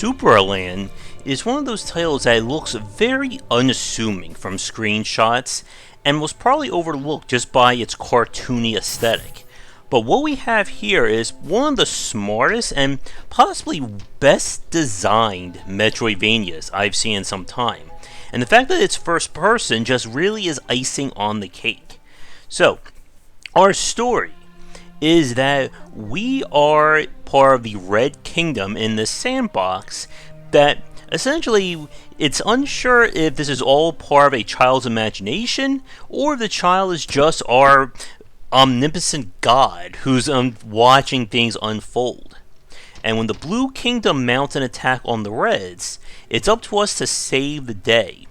Supraland is one of those titles that looks very unassuming from screenshots and was probably overlooked just by its cartoony aesthetic. But what we have here is one of the smartest and possibly best designed Metroidvanias I've seen in some time. And the fact that it's first person just really is icing on the cake. So, our story is that we are part of the Red Kingdom in this sandbox that essentially it's unsure if this is all part of a child's imagination or if the child is just our omnipotent god who's watching things unfold. And when the Blue Kingdom mounts an attack on the Reds, it's up to us to save the day.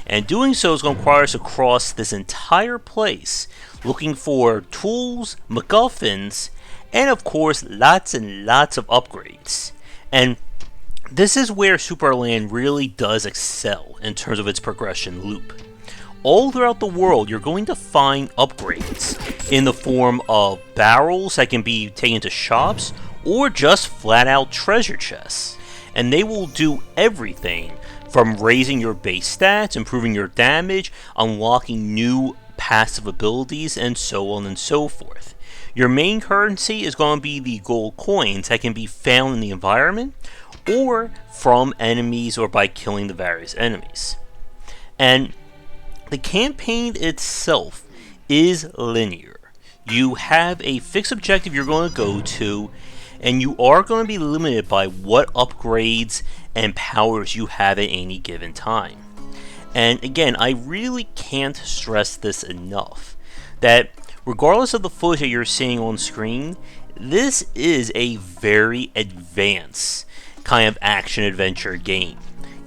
And doing so is going to require us to cross this entire place looking for tools, MacGuffins, and of course lots and lots of upgrades. And this is where Superland really does excel in terms of its progression loop. All throughout the world, you're going to find upgrades in the form of barrels that can be taken to shops or just flat out treasure chests. And they will do everything from raising your base stats, improving your damage, unlocking new passive abilities, and so on and so forth. Your main currency is going to be the gold coins that can be found in the environment or from enemies or by killing the various enemies. And the campaign itself is linear. You have a fixed objective you're going to go to, and you are going to be limited by what upgrades and powers you have at any given time. And again, I really can't stress this enough, that regardless of the footage that you're seeing on screen, this is a very advanced kind of action-adventure game.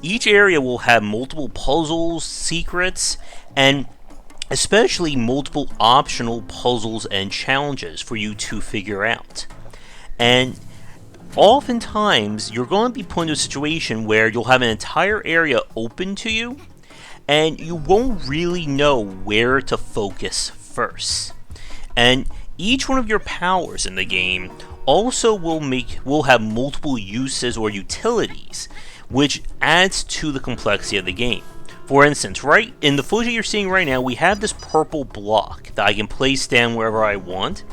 Each area will have multiple puzzles, secrets, and especially multiple optional puzzles and challenges for you to figure out. And oftentimes, you're going to be put into a situation where you'll have an entire area open to you, and you won't really know where to focus first. And each one of your powers in the game also will have multiple uses or utilities, which adds to the complexity of the game. For instance, right in the footage you're seeing right now, we have this purple block that I can place down wherever I want.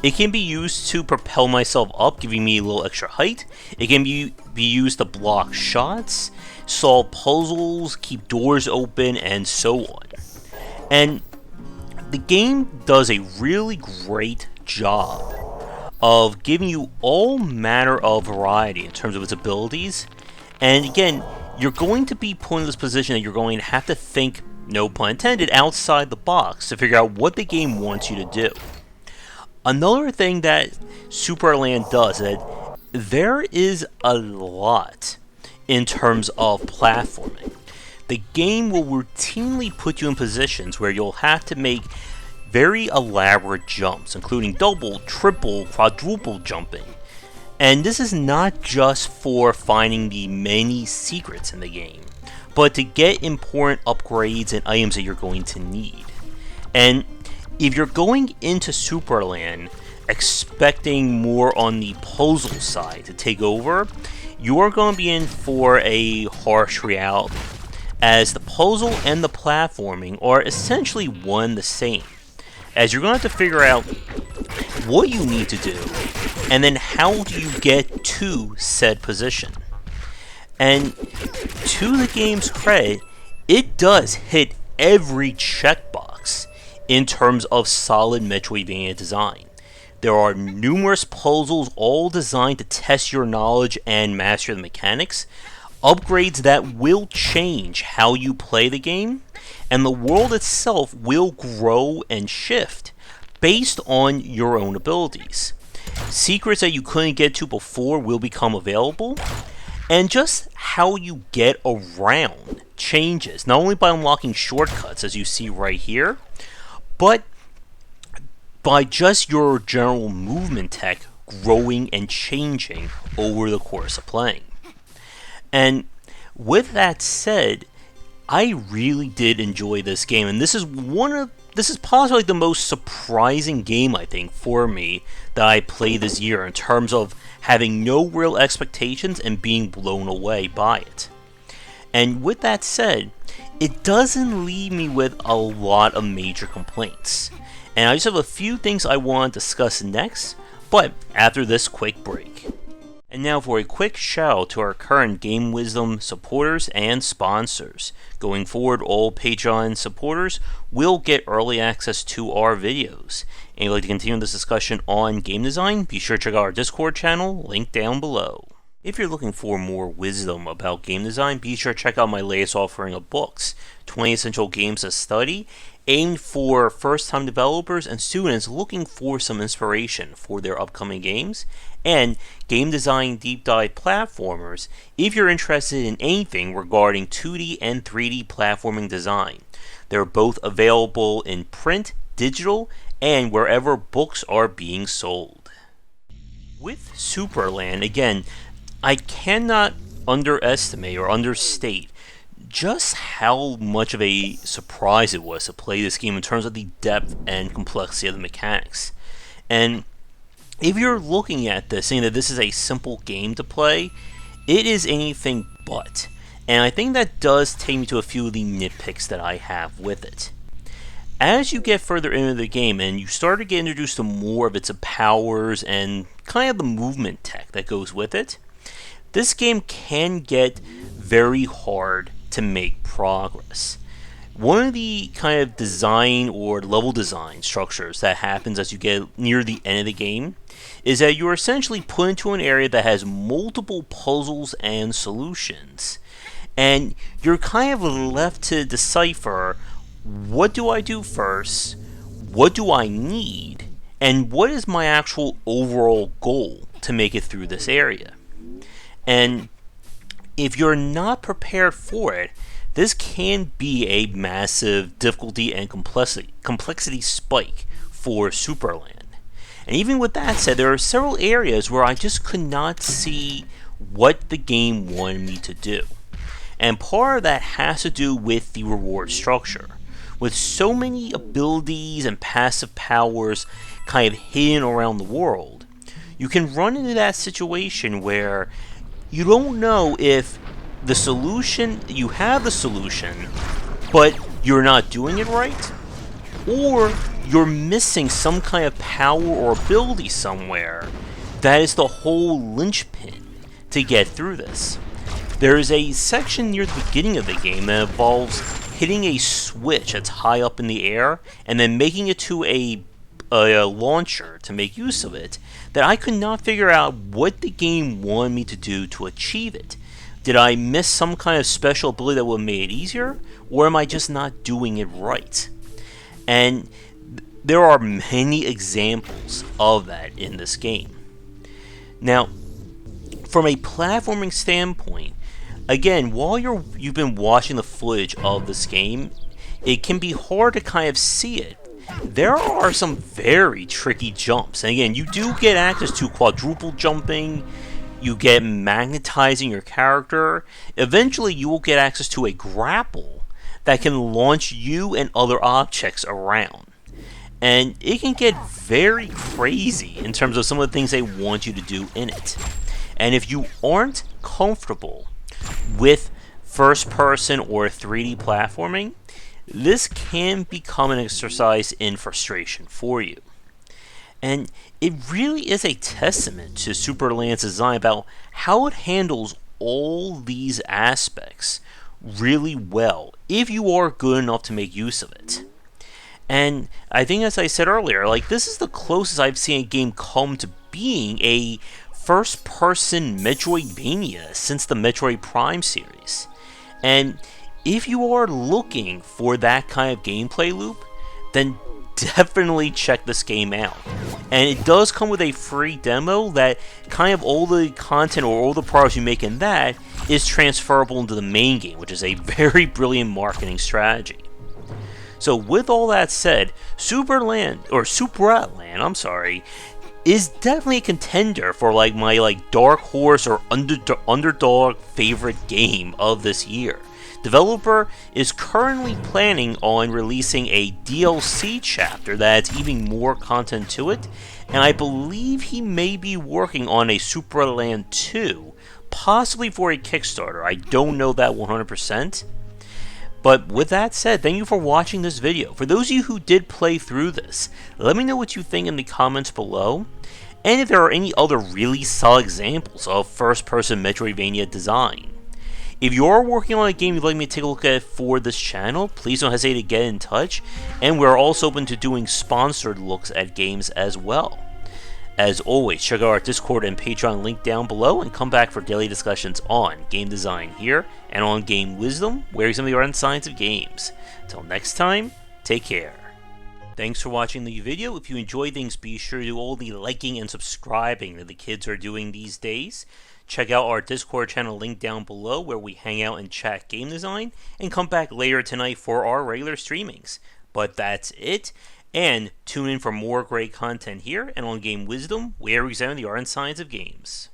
It can be used to propel myself up, giving me a little extra height. It can be used to block shots, solve puzzles, keep doors open, and so on. And the game does a really great job of giving you all manner of variety in terms of its abilities. And again, you're going to be put in this position that you're going to have to think, no pun intended, outside the box to figure out what the game wants you to do. Another thing that Superland does is that there is a lot in terms of platforming. The game will routinely put you in positions where you'll have to make very elaborate jumps, including double, triple, quadruple jumping. And this is not just for finding the many secrets in the game, but to get important upgrades and items that you're going to need. And if you're going into Superland expecting more on the puzzle side to take over, you are going to be in for a harsh reality, as the puzzle and the platforming are essentially one the same, as you're going to have to figure out what you need to do, and then how do you get to said position. And to the game's credit, it does hit every checkbox in terms of solid Metroidvania design. There are numerous puzzles all designed to test your knowledge and master the mechanics, upgrades that will change how you play the game, and the world itself will grow and shift based on your own abilities. Secrets that you couldn't get to before will become available, and just how you get around changes, not only by unlocking shortcuts as you see right here, but by just your general movement tech growing and changing over the course of playing. And with that said, I really did enjoy this game, and this is one of this is possibly the most surprising game, I think, for me that I played this year in terms of having no real expectations and being blown away by it. And with that said, it doesn't leave me with a lot of major complaints. And I just have a few things I want to discuss next, but after this quick break. And now for a quick shout out to our current Game Wisdom supporters and sponsors. Going forward, all Patreon supporters will get early access to our videos. And if you'd like to continue this discussion on game design, be sure to check out our Discord channel, link down below. If you're looking for more wisdom about game design, be sure to check out my latest offering of books, 20 Essential Games to Study, aimed for first-time developers and students looking for some inspiration for their upcoming games, and Game Design Deep Dive Platformers if you're interested in anything regarding 2D and 3D platforming design. They're both available in print, digital, and wherever books are being sold. With Supraland, again, I cannot underestimate or understate just how much of a surprise it was to play this game in terms of the depth and complexity of the mechanics. And if you're looking at this, saying that this is a simple game to play, it is anything but. And I think that does take me to a few of the nitpicks that I have with it. As you get further into the game and you start to get introduced to more of its powers and kind of the movement tech that goes with it, this game can get very hard to make progress. One of the kind of design or level design structures that happens as you get near the end of the game is that you're essentially put into an area that has multiple puzzles and solutions. And you're kind of left to decipher, what do I do first, what do I need, and what is my actual overall goal to make it through this area. And if you're not prepared for it, this can be a massive difficulty and complexity spike for Supraland. And even with that said, there are several areas where I just could not see what the game wanted me to do. And part of that has to do with the reward structure. With so many abilities and passive powers kind of hidden around the world, you can run into that situation where you don't know if the solution, you have the solution, but you're not doing it right, or you're missing some kind of power or ability somewhere that is the whole linchpin to get through this. There is a section near the beginning of the game that involves hitting a switch that's high up in the air and then making it to a launcher to make use of it, that I could not figure out what the game wanted me to do to achieve it. Did I miss some kind of special ability that would have made it easier, or am I just not doing it right? And there are many examples of that in this game. Now, from a platforming standpoint, again, while you've been watching the footage of this game, it can be hard to kind of see it. There are some very tricky jumps. And again, you do get access to quadruple jumping, you get magnetizing your character. Eventually, you will get access to a grapple that can launch you and other objects around. And it can get very crazy in terms of some of the things they want you to do in it. And if you aren't comfortable with first-person or 3D platforming, this can become an exercise in frustration for you. And it really is a testament to Supraland's design about how it handles all these aspects really well, if you are good enough to make use of it. And I think, as I said earlier, like, this is the closest I've seen a game come to being a first-person Metroidvania since the Metroid Prime series. And if you are looking for that kind of gameplay loop, then definitely check this game out. And it does come with a free demo that kind of all the content or all the progress you make in that is transferable into the main game, which is a very brilliant marketing strategy. So with all that said, Supraland, is definitely a contender for my dark horse or underdog favorite game of this year. Developer is currently planning on releasing a DLC chapter that adds even more content to it, and I believe he may be working on a Supraland 2, possibly for a Kickstarter. I don't know that 100%. But with that said, thank you for watching this video. For those of you who did play through this, let me know what you think in the comments below, and if there are any other really solid examples of first-person Metroidvania design. If you're working on a game you'd like me to take a look at for this channel, please don't hesitate to get in touch, and we're also open to doing sponsored looks at games as well. As always, check out our Discord and Patreon link down below, and come back for daily discussions on game design here, and on game wisdom, where some of the art and science of games. Till next time, take care. Thanks for watching the video. If you enjoy things, be sure to do all the liking and subscribing that the kids are doing these days. Check out our Discord channel link down below, where we hang out and chat game design, and come back later tonight for our regular streamings. But that's it. And tune in for more great content here and on Game Wisdom, where we examine the art and science of games.